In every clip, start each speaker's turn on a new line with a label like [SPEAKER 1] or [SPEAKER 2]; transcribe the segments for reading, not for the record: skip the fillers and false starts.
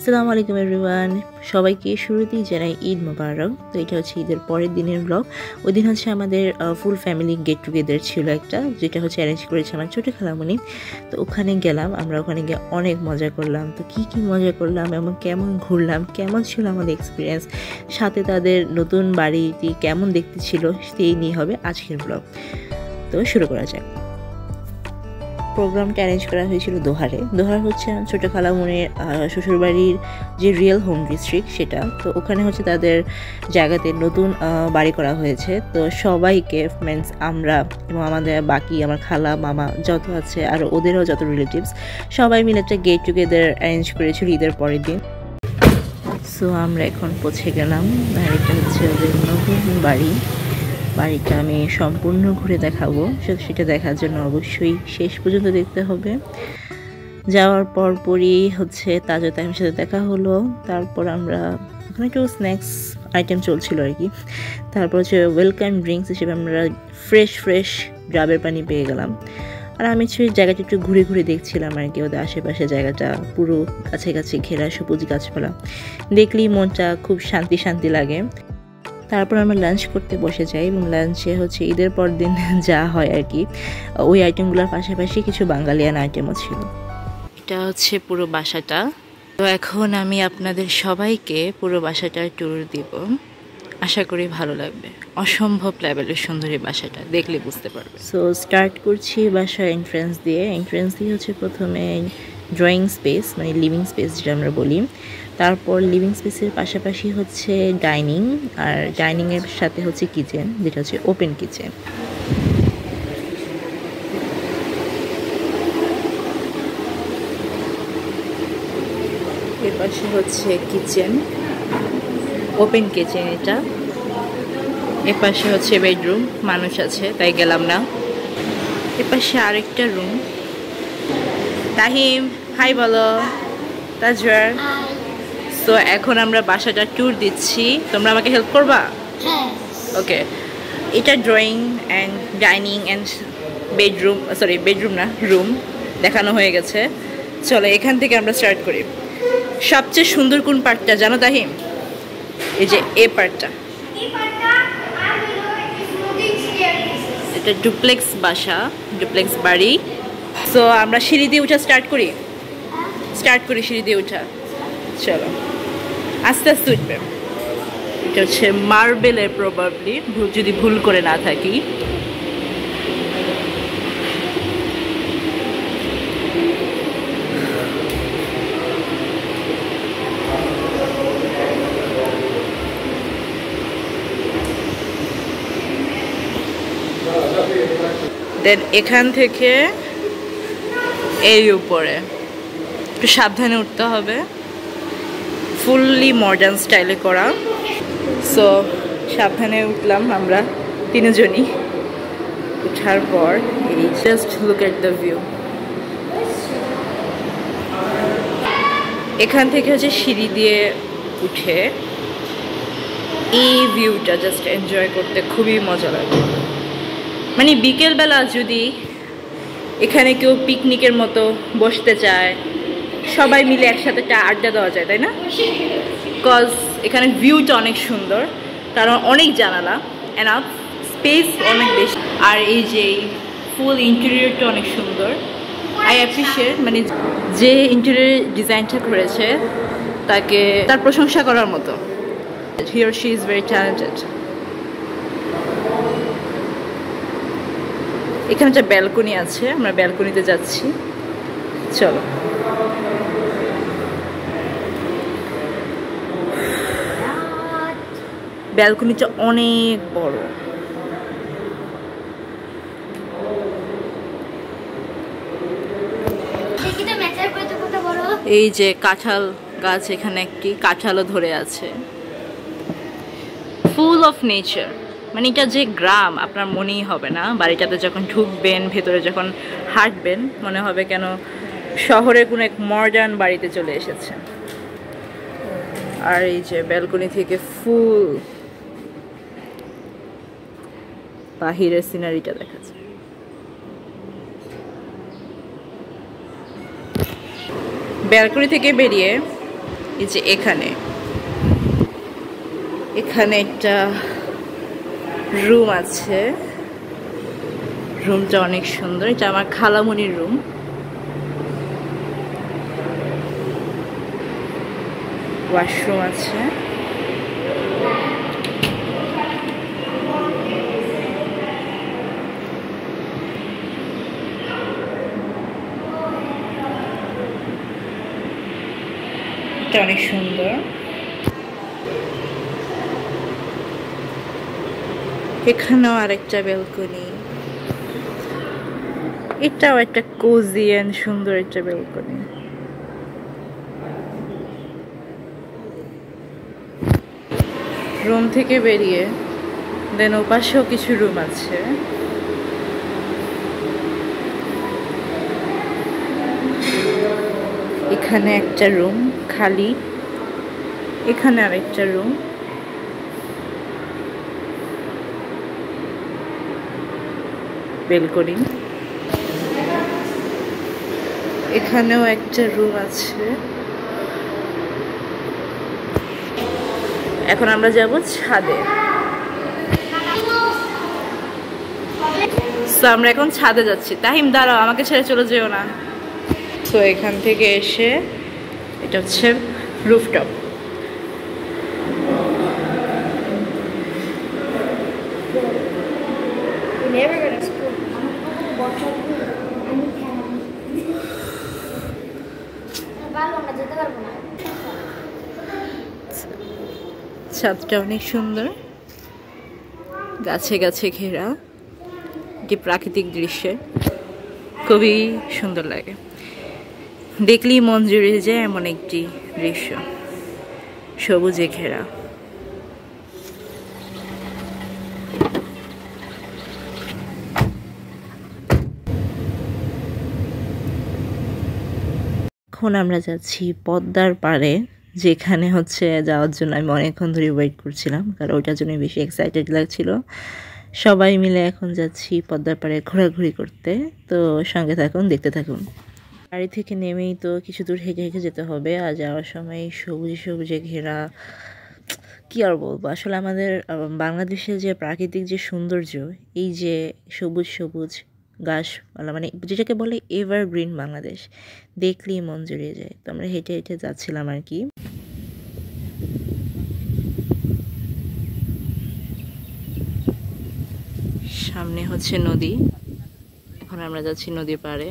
[SPEAKER 1] আসসালামু আলাইকুম এভরিওয়ান, সবাইকে শুরুতেই জানাই ঈদ মোবারক। তো এটা হচ্ছে ঈদের পরের দিনের ব্লগ। ওই দিন হচ্ছে আমাদের ফুল ফ্যামিলি গেট টুগেদার ছিল একটা, যেটা হচ্ছে অ্যারেঞ্জ করেছে আমার ছোটো খালামণি। তো ওখানে গেলাম, আমরা ওখানে গিয়ে অনেক মজা করলাম। তো কী মজা করলাম এবং কেমন ঘুরলাম, কেমন ছিল আমাদের এক্সপিরিয়েন্স, সাথে তাদের নতুন বাড়িটি কেমন দেখতে ছিল, সেই নিয়ে হবে আজকের ব্লগ। তো শুরু করা যাক। প্রোগ্রামটা অ্যারেঞ্জ করা হয়েছিল দোহার হচ্ছে ছোটো খালামণির শ্বশুরবাড়ির যে রিয়েল হোম ডিস্ট্রিক্ট সেটা। তো ওখানে হচ্ছে তাদের জায়গাতে নতুন বাড়ি করা হয়েছে। তো সবাইকে মিনস আমরা এবং আমাদের বাকি আমার খালা মামা যত আছে আর ওদেরও যত রিলেটিভস সবাই মিলে একটা গেট টুগেদার অ্যারেঞ্জ করেছিল ঈদের পরের দিন। সো আমরা এখন পৌঁছে গেলাম, আর এটা হচ্ছে ওদের নতুন বাড়িটা আমি সম্পূর্ণ ঘুরে দেখাবো। সেটা দেখার জন্য অবশ্যই শেষ পর্যন্ত দেখতে হবে। যাওয়ার পরপরই হচ্ছে তাজা তাইমের সাথে দেখা হলো। তারপর আমরা ওখানে একটু স্ন্যাক্স আইটেম চলছিল আর কি। তারপর হচ্ছে ওয়েলকাম ড্রিঙ্কস হিসেবে আমরা ফ্রেশ ডাবের পানি পেয়ে গেলাম। আর আমি হচ্ছে জায়গাটা একটু ঘুরে ঘুরে দেখছিলাম আর কি। ওদের আশেপাশে জায়গাটা পুরো কাছে ঘেরা সবুজ গাছপালা দেখলেই মনটা খুব শান্তি লাগে। তারপর আমরা লাঞ্চ করতে বসে যাই এবং লাঞ্চে হচ্ছে ঈদের পর দিন যা হয় আর কি, ওই আইটেমগুলোর পাশাপাশি কিছু বাঙালিয়ান আইটেমও ছিল। এটা হচ্ছে পুরো বাসাটা। তো এখন আমি আপনাদের সবাইকে পুরো বাসাটার ট্যুর দিব, আশা করি ভালো লাগবে। অসম্ভব লেভেলের সুন্দর এই বাসাটা, দেখলে বুঝতে পারবে। সো স্টার্ট করছি বাসার এন্ট্রেন্স দিয়ে হচ্ছে প্রথমে ড্রয়িং স্পেস, মানে লিভিং স্পেস যেটা আমরা বলি। তারপর লিভিং স্পেসের পাশাপাশি হচ্ছে ডাইনিং, আর ডাইনিংয়ের সাথে হচ্ছে কিচেন, যেটা হচ্ছে ওপেন কিচেন। এর পাশে হচ্ছে কিচেন, ওপেন কিচেন এটা। এর পাশে হচ্ছে বেডরুম, মানুষ আছে তাই গেলাম না। এর পাশে আরেকটা রুম। তাহিম হাই বলো, তাজওয়ার। তো এখন আমরা বাসাটা ট্যুর দিচ্ছি, তোমরা আমাকে হেল্প করবা? ওকে, এটা drawing and dining and bedroom না, রুম দেখানো হয়ে গেছে। চলো এখান থেকে আমরা স্টার্ট করি। সবচেয়ে সুন্দর কোন পার্টটা জানো তাহিম? এই যে এ পার্টটা, এটা ডুপ্লেক্স বাড়ি। সো আমরা সিঁড়ি দিয়ে উঠা স্টার্ট করি সিঁড়ি দিয়ে উঠা। চলো আস্তে উঠবে। এটা হচ্ছে মার্বেলের, প্রবাবলি যদি ভুল করে না থাকি। দেন এখান থেকে এই উপরে একটু সাবধানে উঠতে হবে, ফুললি মডার্ন স্টাইলে করা। সো সাবধানে উঠলাম আমরা তিনজনই। উঠার পর এই just look at the view. এখান থেকে হচ্ছে সিঁড়ি দিয়ে উঠে এই ভিউটা জাস্ট এনজয় করতে খুবই মজা লাগে। মানে বিকেলবেলা যদি এখানে কেউ পিকনিকের মতো বসতে চায়, সবাই মিলে একসাথে একটা আড্ডা দেওয়া যায়, তাই না? বিকজ এখানে ভিউটা অনেক সুন্দর, কারণ অনেক জানালা, এনাফ স্পেস অনেক বেশি। আর এই যে ফুল ইন্টেরিয়রটা অনেক সুন্দর। আই অ্যাপ্রিশিয়েট, মানে যে ইন্টেরিয়র ডিজাইনটা করেছে তার প্রশংসা করার মতো। He or she is very talented. এখানে একটা ব্যালকনি আছে, আমরা ব্যালকনিতে যাচ্ছি। চলো ব্যালকনিটা অনেক বড়। এই যে কাঁঠাল গাছ, এখানে একটি কাঁঠালও ধরে আছে। ফুল অফ নেচার, মানে এটা যে গ্রাম আপনার মনেই হবে না। বাড়িটাতে যখন ঢুকবেন, ভেতরে যখন হাঁটবেন, মনে হবে কেন শহরের কোনো এক মডার্ন বাড়িতে চলে এসেছে। আর এই যে ব্যালকনি থেকে ফুল বাহিরের সিনারিটা দেখা যায়। ব্যালকনি থেকে বেরিয়ে এই যে এখানে এখানে একটা রুম আছে, রুমটা অনেক সুন্দর। এটা আমার খালামণির রুম। ওয়াশরুম আছে, এটা অনেক সুন্দর। এখানেও আরেকটা ব্যালকনি, এটাও একটা কোজি এন্ড সুন্দর একটা ব্যালকনি। রুম থেকে বেরিয়ে দেন ওপাশেও কিছু রুম আছে। এখানে একটা রুম খালি, এখানে আরেকটা রুম, বেলকনি। এখানেও একটা রুম আছে। এখন আমরা যাব ছাদে। তো আমরা এখন ছাদে যাচ্ছি। তাহিম দাঁড়াও, আমাকে ছেড়ে চলে যেও না। তো এখান থেকে এসে এটা হচ্ছে রুফটপ। ছাদটা অনেক সুন্দর, গাছে গাছে ঘেরা, এটি প্রাকৃতিক দৃশ্যে খুবই সুন্দর লাগে। দেখলেই মন জুড়ে যায় এমন একটি দৃশ্য, সবুজে ঘেরা। এখন আমরা যাচ্ছি পদ্মার পাড়ে, যেখানে হচ্ছে যাওয়ার জন্য আমি অনেকক্ষণ ধরে ওয়েট করছিলাম, কারণ ওইটার জন্য বেশি এক্সাইটেড লাগছিল। সবাই মিলে এখন যাচ্ছি পদ্মার পাড়ে ঘোরাঘুরি করতে। তো সঙ্গে থাকুন, দেখতে থাকুন। বাড়ি থেকে নেমেই তো কিছু দূর হেঁটে হেঁটে যেতে হবে, আর যাওয়ার সময় সবুজে সবুজে ঘেরা। কী আর বলবো, আসলে আমাদের বাংলাদেশের যে প্রাকৃতিক যে সৌন্দর্য, এই যে সবুজ সবুজ গাছপালা, মানে যেটাকে বলে এভারগ্রিন বাংলাদেশ, দেখলেই মন জুড়িয়ে যায়। তো আমরা হেঁটে হেঁটে যাচ্ছিলাম আর কি। সামনে হচ্ছে নদী, এখন আমরা যাচ্ছি নদীর পাড়ে।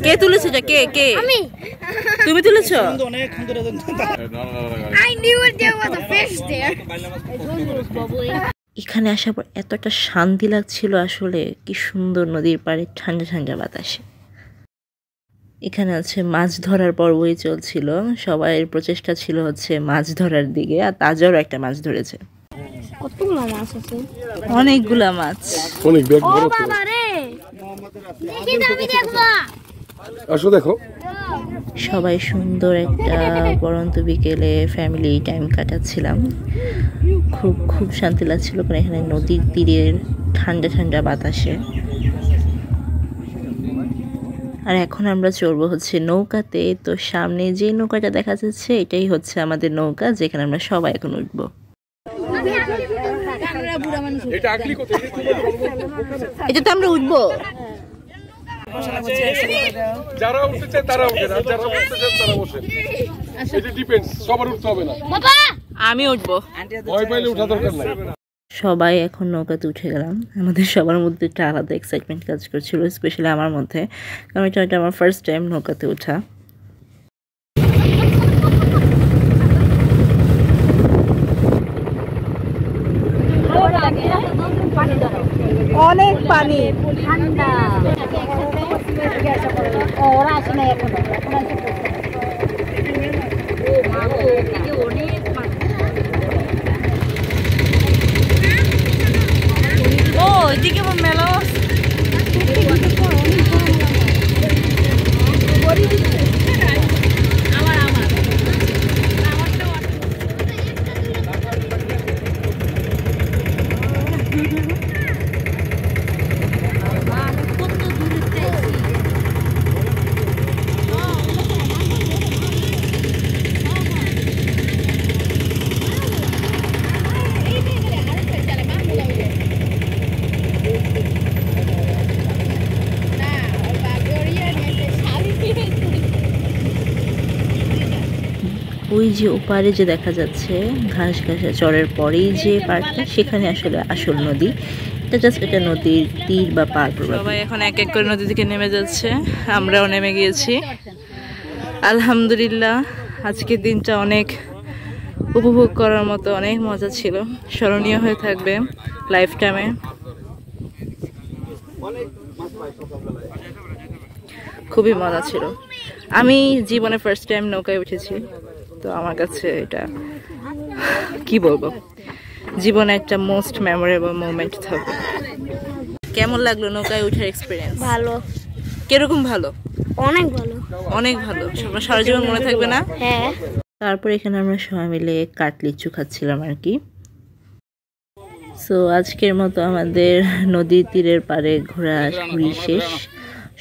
[SPEAKER 1] কে তুলেছে এটা? কে কে? আমি। তুমি তুলেছো? এখানে আসার পর এতটা শান্তি লাগছিল, আসলে কি সুন্দর নদীর পাড়ে ঠান্ডা ঠান্ডা বাতাসে। এখানে আছে মাছ ধরার পর্বই চলছিল, সবাই প্রচেষ্টা ছিল হচ্ছে মাছ ধরার দিকে, আর তাজারও একটা মাছ ধরেছে। কতগুলা মাছ আছে? অনেকগুলা মাছ। অনেক ব্যাগ ভরা। ও বাবা রে, দেখি আমি দেখব। আসো দেখো। সবাই সুন্দর একটা পরন্ত বিকেলে ফ্যামিলি টাইম কাটাচ্ছিলাম। খুব খুব শান্তি লাগছিল, কারণ এখানে নদীর তীরের ঠান্ডা ঠান্ডা বাতাসে। আর এখন আমরা চড়বো হচ্ছে নৌকাতে। তো সামনে যে নৌকাটা দেখা যাচ্ছে, এটাই হচ্ছে আমাদের নৌকা, যেখানে আমরা সবাই এখন উঠবো। এটাতে আমরা উঠবো। যারা উঠতে চায় তারা উঠে, আর যারা উঠতে চায় তারা বসে। এটা ডিপেন্ডস, সবার উঠতে হবে না। আমি উঠবো, ভয় পাইলে ওঠা দরকার নাই। সবাই এখন নৌকাতে উঠে গেলাম। আমাদের সবার মধ্যে একটা আলাদা এক্সাইটমেন্ট কাজ করছিল, স্পেশালি আমার মধ্যে, কারণ এটা আমার ফার্স্ট টাইম নৌকাতে ওঠা। অনেক পানি, ঠান্ডা। ওরা আসে না এখনো। ওই যে ওপারে যে দেখা যাচ্ছে ঘাসঘাসা চরের পরেই যে পার্কটা, সেখানে আসলে আসল নদী। এটা জাস্ট একটা নদীর তীর বা পার। সবাই এখন এক এক করে নদী থেকে নেমে যাচ্ছে, আমরাও নেমে গিয়েছি। আলহামদুলিল্লাহ, আজকের দিনটা অনেক উপভোগ করার মতো, অনেক মজা ছিল, স্মরণীয় হয়ে থাকবে লাইফ টাইমে। খুবই মজা ছিল। আমি জীবনে ফার্স্ট টাইম নৌকায় উঠেছি, তো আমার কাছে এটা কি বলবো, জীবনে একটা মোস্ট মেমোরেবল মোমেন্ট থাকবে। কেমন লাগলো নৌকায় উঠার এক্সপিরিয়েন্স?
[SPEAKER 2] ভালো।
[SPEAKER 1] কিরকম ভালো?
[SPEAKER 2] অনেক ভালো।
[SPEAKER 1] অনেক ভালো। সারা জীবন মনে থাকবে না?
[SPEAKER 2] হ্যাঁ।
[SPEAKER 1] তারপর এখানে আমরা সবাই মিলে কাটলিচু খাচ্ছিলাম আর কি। সো আজকের মতো আমাদের নদীর তীরের পাড়ে ঘোরাঘুরি শেষ।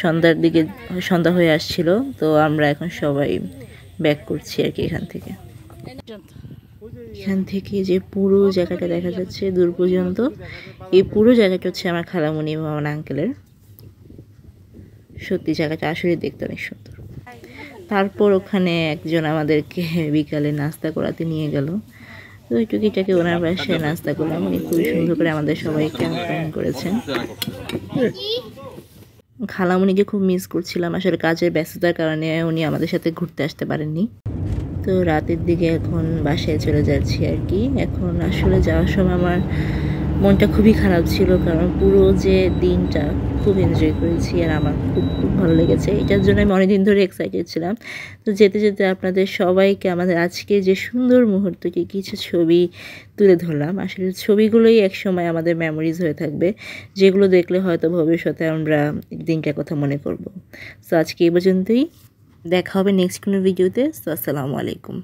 [SPEAKER 1] সন্ধ্যার দিকে সন্ধ্যা হয়ে আসছিল, তো আমরা এখন সবাই ব্যাক করছি আর কি এখান থেকে। এখান থেকে যে পুরো জায়গাটা দেখা যাচ্ছে দূর পর্যন্ত, এই পুরো জায়গাটা হচ্ছে আমার খালামণি এবং আমার আঙ্কেলের। সত্যি জায়গাটা আসলে দেখতে অনেক সুন্দর। তারপর ওখানে একজন আমাদেরকে বিকালে নাস্তা করাতে নিয়ে গেল, তো ওই টুকিটাকে ওনার বাসায় নাস্তা করলাম। উনি খুবই সুন্দর করে আমাদের সবাইকে আপ্যায়ন করেছেন। খালামণিকে খুব মিস করছিলাম, আসলে কাজের ব্যস্ততার কারণে উনি আমাদের সাথে ঘুরতে আসতে পারেননি। তো রাতের দিকে এখন বাসায় চলে যাচ্ছি আর কি। এখন আসলে যাওয়ার সময় আমার মনটা খুবই খারাপ ছিল, কারণ পুরো যে দিনটা খুব এনজয় করেছি আর আমার খুব খুব ভালো লেগেছে। এটার জন্য আমি অনেকদিন ধরে এক্সাইটেড ছিলাম। তো যেতে যেতে আপনাদের সবাইকে আমাদের আজকে যে সুন্দর মুহূর্তকে কিছু ছবি তুলে ধরলাম। আসলে ছবিগুলোই একসময় আমাদের মেমোরিজ হয়ে থাকবে, যেগুলো দেখলে হয়তো ভবিষ্যতে আমরা দিনটার কথা মনে করব। তো আজকে এই পর্যন্তই, দেখা হবে নেক্সট কোনো ভিডিওতে। তো আসসালামু আলাইকুম।